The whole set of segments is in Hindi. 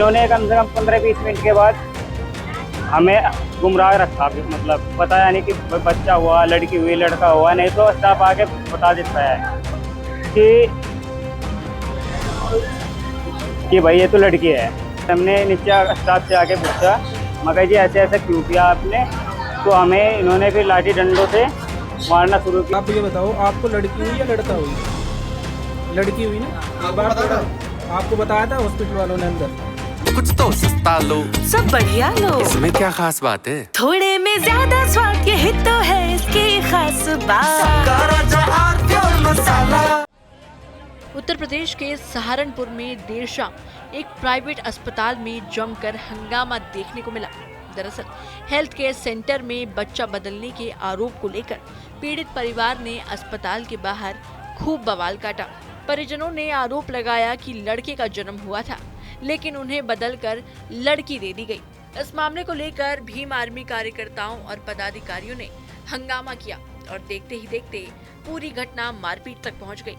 इन्होंने कम से कम 15-20 मिनट के बाद हमें गुमराह रखा, मतलब बताया नहीं कि बच्चा हुआ, लड़की हुई, लड़का हुआ, नहीं तो स्टाफ आके बता देता है कि भाई ये तो लड़की है। हमने नीचे स्टाफ से आके पूछा, मगर जी ऐसे ऐसे क्यों किया आपने, तो हमें इन्होंने फिर लाठी डंडों से मारना शुरू किया। आप ये बताओ, आपको लड़की हुई या लड़का हुई? लड़की हुई ना? आपको बताया था हॉस्पिटल वालों ने अंदर? कुछ तो सस्ता लो, सब बढ़िया लो, इसमें क्या खास बात है? थोड़े में ज्यादा स्वाद, यही तो है इसकी खास बात। उत्तर प्रदेश के सहारनपुर में देर शाम एक प्राइवेट अस्पताल में जमकर हंगामा देखने को मिला। दरअसल हेल्थ केयर सेंटर में बच्चा बदलने के आरोप को लेकर पीड़ित परिवार ने अस्पताल के बाहर खूब बवाल काटा। परिजनों ने आरोप लगाया कि लड़के का जन्म हुआ था, लेकिन उन्हें बदलकर लड़की दे दी गई। इस मामले को लेकर भीम आर्मी कार्यकर्ताओं और पदाधिकारियों ने हंगामा किया और देखते ही देखते पूरी घटना मारपीट तक पहुंच गई।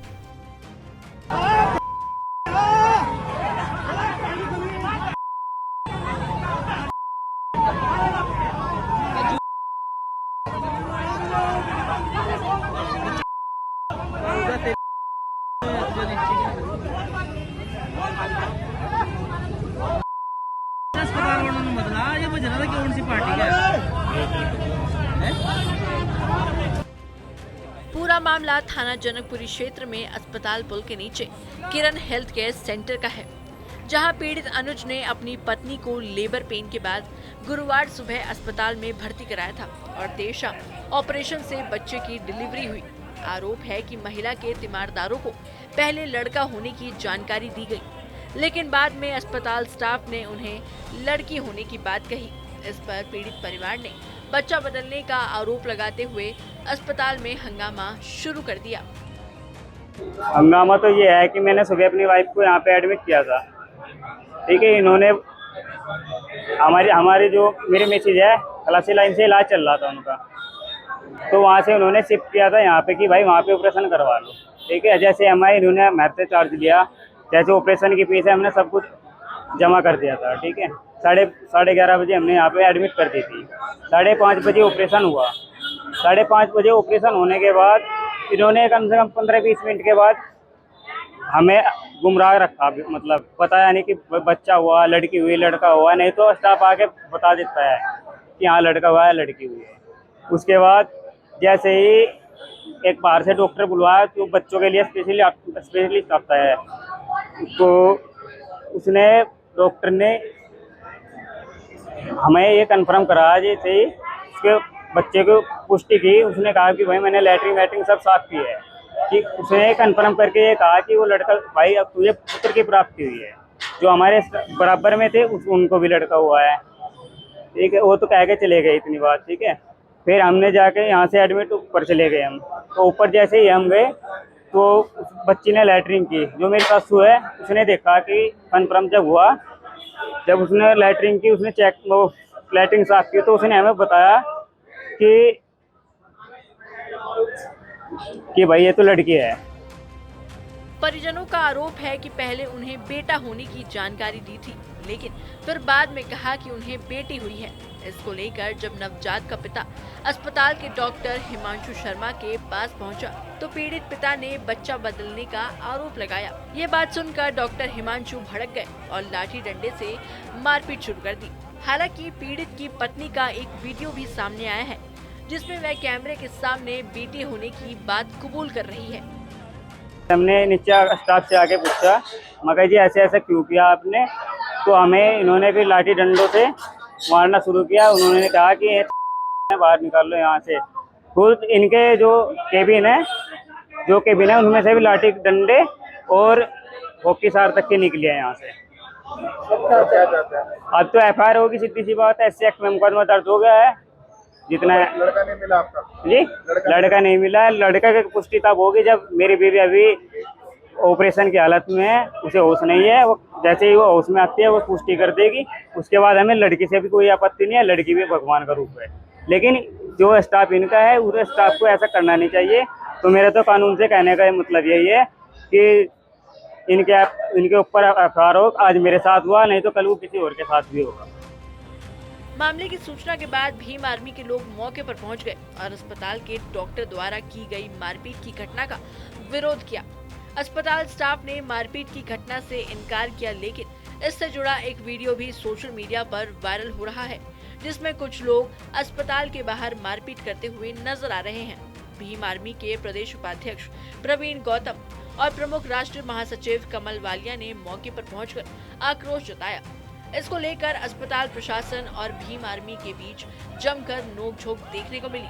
पूरा मामला थाना जनकपुरी क्षेत्र में अस्पताल पुल के नीचे किरण हेल्थ केयर सेंटर का है, जहां पीड़ित अनुज ने अपनी पत्नी को लेबर पेन के बाद गुरुवार सुबह अस्पताल में भर्ती कराया था और देर शाम ऑपरेशन से बच्चे की डिलीवरी हुई। आरोप है कि महिला के तीमारदारों को पहले लड़का होने की जानकारी दी गई, लेकिन बाद में अस्पताल स्टाफ ने उन्हें लड़की होने की बात कही। इस पर पीड़ित परिवार ने बच्चा बदलने का आरोप लगाते हुए अस्पताल में हंगामा शुरू कर दिया। हंगामा तो ये है कि मैंने सुबह अपनी वाइफ को यहाँ पे एडमिट किया था, ठीक है। इन्होंने हमारी जो मेरी मैसेज है खलासी लाइन से इलाज चल रहा था उनका, तो वहाँ से उन्होंने शिफ्ट किया था यहाँ पे कि भाई वहाँ पे ऑपरेशन करवा लो, ठीक है। जैसे इन्होंने हमारे से चार्ज लिया, जैसे ऑपरेशन की फीस है हमने सब कुछ जमा कर दिया था, ठीक है। 11:30 बजे हमने यहाँ पे एडमिट कर दी थी। 5:30 बजे ऑपरेशन हुआ। 5:30 बजे ऑपरेशन होने के बाद इन्होंने कम से कम 15-20 मिनट के बाद हमें गुमराह रखा, मतलब बताया नहीं कि बच्चा हुआ, लड़की हुई, लड़का हुआ, नहीं तो स्टाफ आके बता देता है कि हाँ लड़का हुआ है, लड़की हुई है। उसके बाद जैसे ही एक बाहर से डॉक्टर बुलवाया जो बच्चों के लिए स्पेशलिस्ट आता है, तो उसने डॉक्टर ने हमें ये कंफर्म करा, जैसे ही उसके बच्चे को पुष्टि की, उसने कहा कि भाई मैंने लैट्रिन वैट्रिन सब साफ की है, कि उसने कंफर्म करके ये कहा कि वो लड़का, भाई अब तुझे पुत्र की प्राप्ति हुई है। जो हमारे बराबर में थे उनको भी लड़का हुआ है, ठीक है। वो तो कह के चले गए इतनी बात, ठीक है। फिर हमने जाके यहाँ से एडमिट ऊपर चले गए हम, तो ऊपर जैसे ही हम गए तो उस बच्ची ने लैट्रिन की, जो मेरी सासू है उसने देखा कि कंफर्म जब हुआ, जब उसने लैट्रिन की, उसने चेक वो लैट्रिन साफ की, तो उसने हमें बताया कि भाई ये तो लड़की है। परिजनों का आरोप है कि पहले उन्हें बेटा होने की जानकारी दी थी, लेकिन फिर बाद में कहा कि उन्हें बेटी हुई है। इसको लेकर जब नवजात का पिता अस्पताल के डॉक्टर हिमांशु शर्मा के पास पहुंचा, तो पीड़ित पिता ने बच्चा बदलने का आरोप लगाया। ये बात सुनकर डॉक्टर हिमांशु भड़क गए और लाठी डंडे से मारपीट शुरू कर दी। हालांकि पीड़ित की पत्नी का एक वीडियो भी सामने आया है, जिसमें वह कैमरे के सामने बेटी होने की बात कबूल कर रही है। हमने नीचे स्टाफ से आके पूछा, मगर जी ऐसे ऐसे क्यों किया आपने, तो हमें इन्होंने भी लाठी डंडों से मारना शुरू किया। उन्होंने कहा कि बाहर निकाल लो यहाँ से। खुद इनके जो केबिन है उनमें से भी लाठी डंडे और हॉकी सार तक के निकले हैं यहाँ से। अब तो FIR होगी, सीधी सी बात है। SC एक्ट में मुकदमा दर्ज हो गया है। जितना लड़का नहीं मिला आपका? जी लड़का नहीं मिला है। लड़का की पुष्टि तब होगी जब मेरी बीवी अभी ऑपरेशन की हालत में है, उसे होश नहीं है। वो जैसे ही वो होश में आती है वो पुष्टि कर देगी, उसके बाद हमें लड़की से भी कोई आपत्ति नहीं है। लड़की भी भगवान का रूप है, लेकिन जो स्टाफ इनका है उस स्टाफ को ऐसा करना नहीं चाहिए। तो मेरा तो कानून से कहने का मतलब यही है कि इनके ऊपर एफआईआर हो। आज मेरे साथ हुआ, नहीं तो कल वो किसी और के साथ भी होगा। मामले की सूचना के बाद भीम आर्मी के लोग मौके पर पहुंच गए और अस्पताल के डॉक्टर द्वारा की गई मारपीट की घटना का विरोध किया। अस्पताल स्टाफ ने मारपीट की घटना से इनकार किया, लेकिन इससे जुड़ा एक वीडियो भी सोशल मीडिया पर वायरल हो रहा है, जिसमें कुछ लोग अस्पताल के बाहर मारपीट करते हुए नजर आ रहे हैं। भीम आर्मी के प्रदेश उपाध्यक्ष प्रवीण गौतम और प्रमुख राष्ट्रीय महासचिव कमल वालिया ने मौके पर पहुंचकर आक्रोश जताया। इसको लेकर अस्पताल प्रशासन और भीम आर्मी के बीच जमकर नोकझोंक देखने को मिली।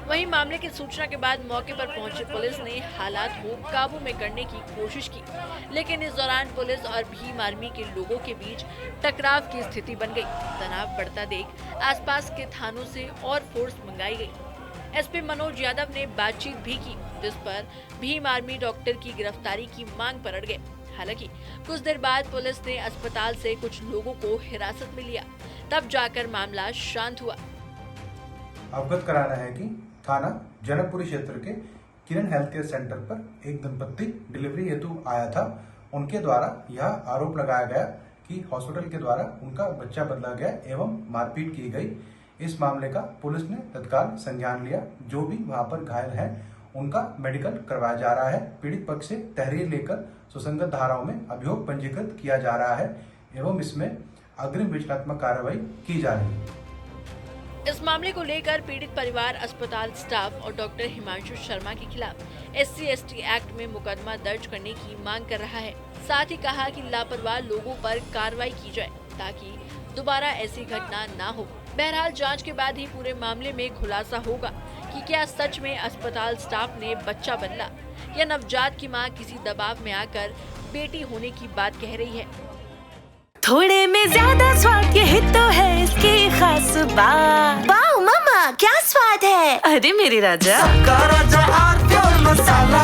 वहीं मामले की सूचना के बाद मौके पर पहुंची पुलिस ने हालात को काबू में करने की कोशिश की, लेकिन इस दौरान पुलिस और भीम आर्मी के लोगों के बीच टकराव की स्थिति बन गई। तनाव बढ़ता देख आसपास के थानों से और फोर्स मंगाई गई। एसपी मनोज यादव ने बातचीत भी की, जिस पर भीम आर्मी डॉक्टर की गिरफ्तारी की मांग पर अड़ गए। हालांकि कुछ देर बाद पुलिस ने अस्पताल से कुछ लोगों को हिरासत में लिया, तब जाकर मामला शांत हुआ। अवगत कराना है कि थाना जनकपुरी क्षेत्र के किरण हेल्थ केयर सेंटर पर एक दंपत्ति डिलीवरी हेतु आया था। उनके द्वारा यह आरोप लगाया गया कि हॉस्पिटल के द्वारा उनका बच्चा बदला गया एवं मारपीट की गई। इस मामले का पुलिस ने तत्काल संज्ञान लिया। जो भी वहां पर घायल हैं उनका मेडिकल करवाया जा रहा है। पीड़ित पक्ष से तहरीर लेकर सुसंगत धाराओं में अभियोग पंजीकृत किया जा रहा है एवं इसमें अग्रिम विचारात्मक कार्रवाई की जा रही है। इस मामले को लेकर पीड़ित परिवार अस्पताल स्टाफ और डॉक्टर हिमांशु शर्मा के खिलाफ SC/ST एक्ट में मुकदमा दर्ज करने की मांग कर रहा है। साथ ही कहा कि लापरवाह लोगों पर कार्रवाई की जाए ताकि दोबारा ऐसी घटना न हो। बहरहाल जांच के बाद ही पूरे मामले में खुलासा होगा कि क्या सच में अस्पताल स्टाफ ने बच्चा बदला या नवजात की मां किसी दबाव में आकर बेटी होने की बात कह रही है। थोड़े में ज्यादा स्वाद, यही तो है इसकी खास बात। वाओ मम्मा, क्या स्वाद है। अरे मेरे राजा, मसाला